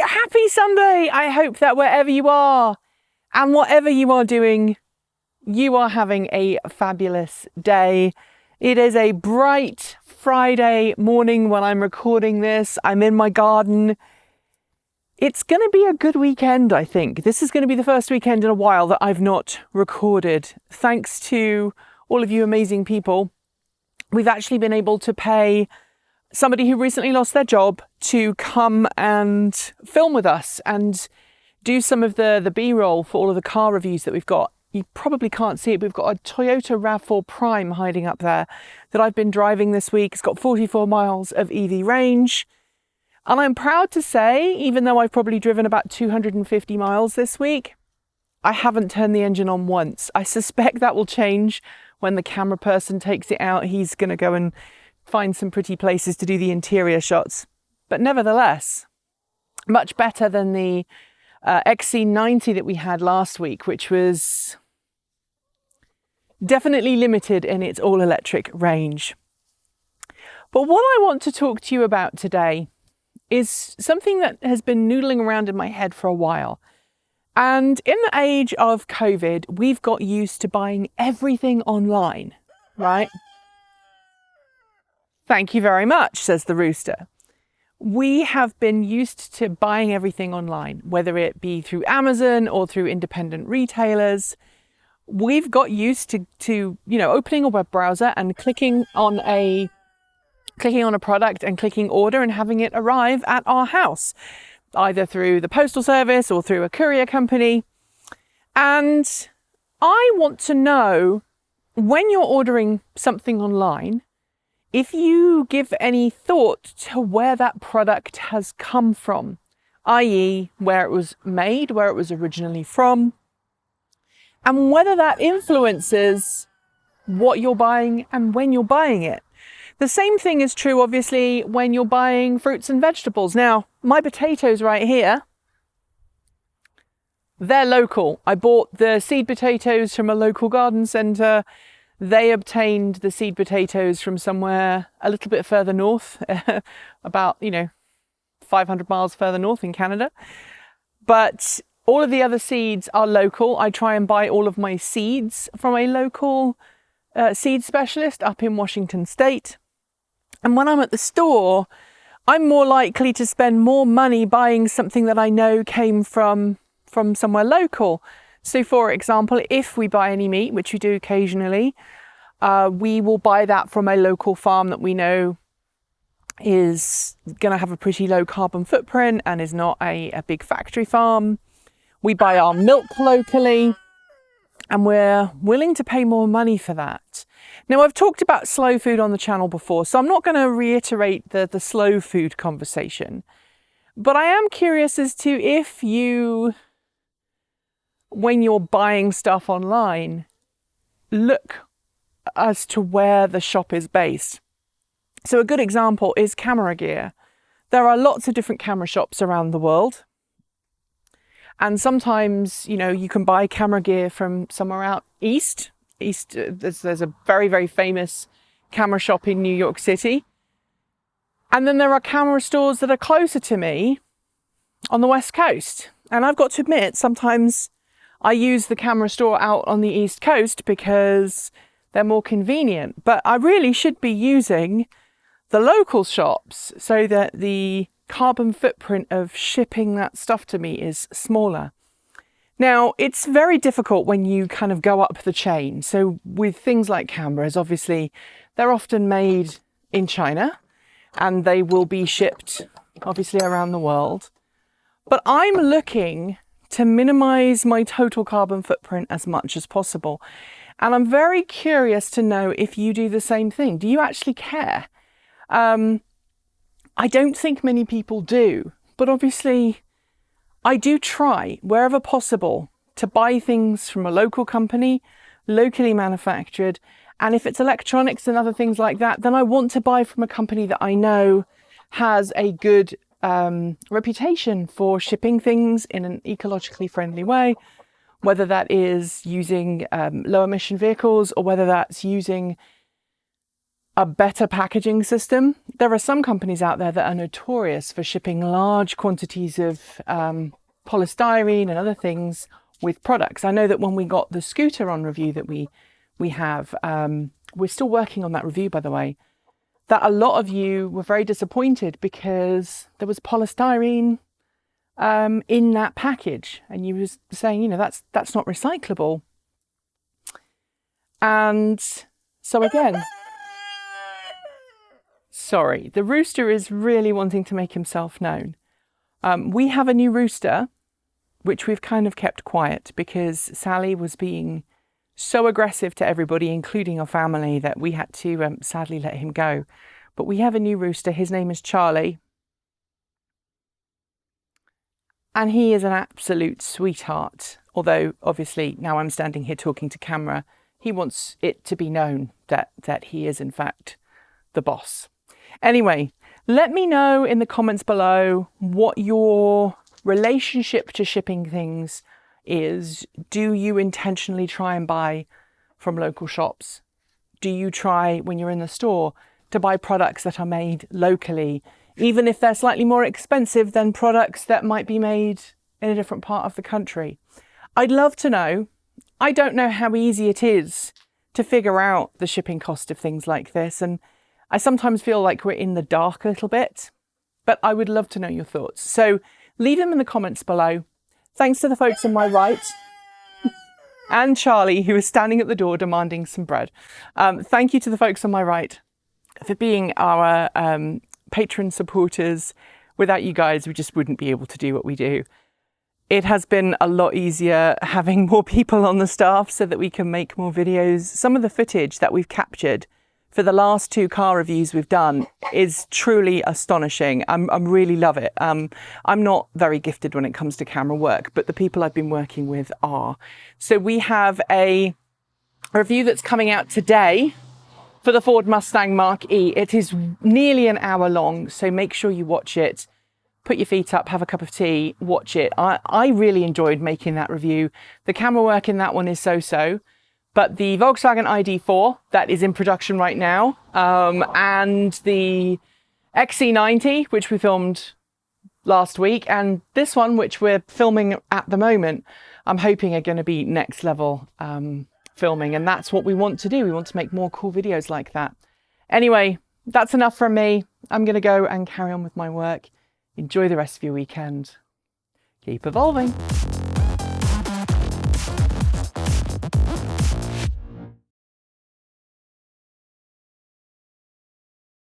Happy Sunday! I hope that wherever you are and whatever you are doing, you are having a fabulous day. It is a bright Friday morning when I'm recording this. I'm in my garden. It's going to be a good weekend, I think. This is going to be the first weekend in a while that I've not recorded. Thanks to all of you amazing people, we've actually been able to pay somebody who recently lost their job to come and film with us and do some of the B-roll for all of the car reviews that we've got. You probably can't see it, but we've got a Toyota RAV4 Prime hiding up there that I've been driving this week. It's got 44 miles of EV range. And I'm proud to say, even though I've probably driven about 250 miles this week, I haven't turned the engine on once. I suspect that will change when the camera person takes it out. He's going to go and find some pretty places to do the interior shots. But nevertheless, much better than the XC90 that we had last week, which was definitely limited in its all-electric range. But what I want to talk to you about today is something that has been noodling around in my head for a while. And in the age of COVID, we've got used to buying everything online, right? Thank you very much, says the rooster. We have been used to buying everything online, whether it be through Amazon or through independent retailers. We've got used to opening a web browser and clicking on a product and clicking order and having it arrive at our house, either through the postal service or through a courier company. And I want to know, when you're ordering something online, if you give any thought to where that product has come from, i.e. where it was made, where it was originally from, and whether that influences what you're buying and when you're buying it. The same thing is true, obviously, when you're buying fruits and vegetables. Now, my potatoes right here, they're local. I bought the seed potatoes from a local garden centre. They obtained the seed potatoes from somewhere a little bit further north, about, 500 miles further north in Canada. But all of the other seeds are local. I try and buy all of my seeds from a local seed specialist up in Washington State. And when I'm at the store, I'm more likely to spend more money buying something that I know came from somewhere local. So, for example, if we buy any meat, which we do occasionally, we will buy that from a local farm that we know is going to have a pretty low carbon footprint and is not a big factory farm. We buy our milk locally, and we're willing to pay more money for that. Now, I've talked about slow food on the channel before, so I'm not going to reiterate the slow food conversation. But I am curious as to if you, when you're buying stuff online, look as to where the shop is based. So a good example is camera gear. There are lots of different camera shops around the world. And sometimes, you can buy camera gear from somewhere out east. There's a very, very famous camera shop in New York City. And then there are camera stores that are closer to me on the West Coast. And I've got to admit, sometimes I use the camera store out on the East Coast because they're more convenient. But I really should be using the local shops so that the carbon footprint of shipping that stuff to me is smaller. Now, it's very difficult when you kind of go up the chain. So with things like cameras, obviously, they're often made in China and they will be shipped, obviously, around the world. But I'm looking to minimize my total carbon footprint as much as possible. And I'm very curious to know if you do the same thing. Do you actually care? I don't think many people do, but obviously I do try, wherever possible, to buy things from a local company, locally manufactured. And if it's electronics and other things like that, then I want to buy from a company that I know has a good reputation for shipping things in an ecologically friendly way, whether that is using low emission vehicles or whether that's using a better packaging system. There are some companies out there that are notorious for shipping large quantities of polystyrene and other things with products. I know that when we got the scooter on review that we have, we're still working on that review, by the way, that a lot of you were very disappointed because there was polystyrene in that package, and you was saying, you know, that's not recyclable. And so again, sorry, the rooster is really wanting to make himself known. We have a new rooster, which we've kind of kept quiet because Sally was being so aggressive to everybody, including our family, that we had to sadly let him go. But we have a new rooster. His name is Charlie. And he is an absolute sweetheart. Although, obviously, now I'm standing here talking to camera, he wants it to be known that he is, in fact, the boss. Anyway, let me know in the comments below what your relationship to shipping things is. Do you intentionally try and buy from local shops? Do you try, when you're in the store, to buy products that are made locally, even if they're slightly more expensive than products that might be made in a different part of the country? I'd love to know. I don't know how easy it is to figure out the shipping cost of things like this, and I sometimes feel like we're in the dark a little bit, but I would love to know your thoughts. So leave them in the comments below. Thanks to the folks on my right and Charlie, who is standing at the door demanding some bread. Thank you to the folks on my right for being our patron supporters. Without you guys, we just wouldn't be able to do what we do. It has been a lot easier having more people on the staff so that we can make more videos. Some of the footage that we've captured for the last 2 car reviews we've done is truly astonishing. I really love it. I'm not very gifted when it comes to camera work, but the people I've been working with are. So we have a review that's coming out today for the Ford Mustang Mach-E. It is nearly an hour long, so make sure you watch it. Put your feet up, have a cup of tea, watch it. I really enjoyed making that review. The camera work in that one is so-so. But the Volkswagen ID4, that is in production right now, and the XC90, which we filmed last week, and this one, which we're filming at the moment, I'm hoping are going to be next level filming, and that's what we want to do. We want to make more cool videos like that. Anyway, that's enough from me. I'm going to go and carry on with my work. Enjoy the rest of your weekend. Keep evolving.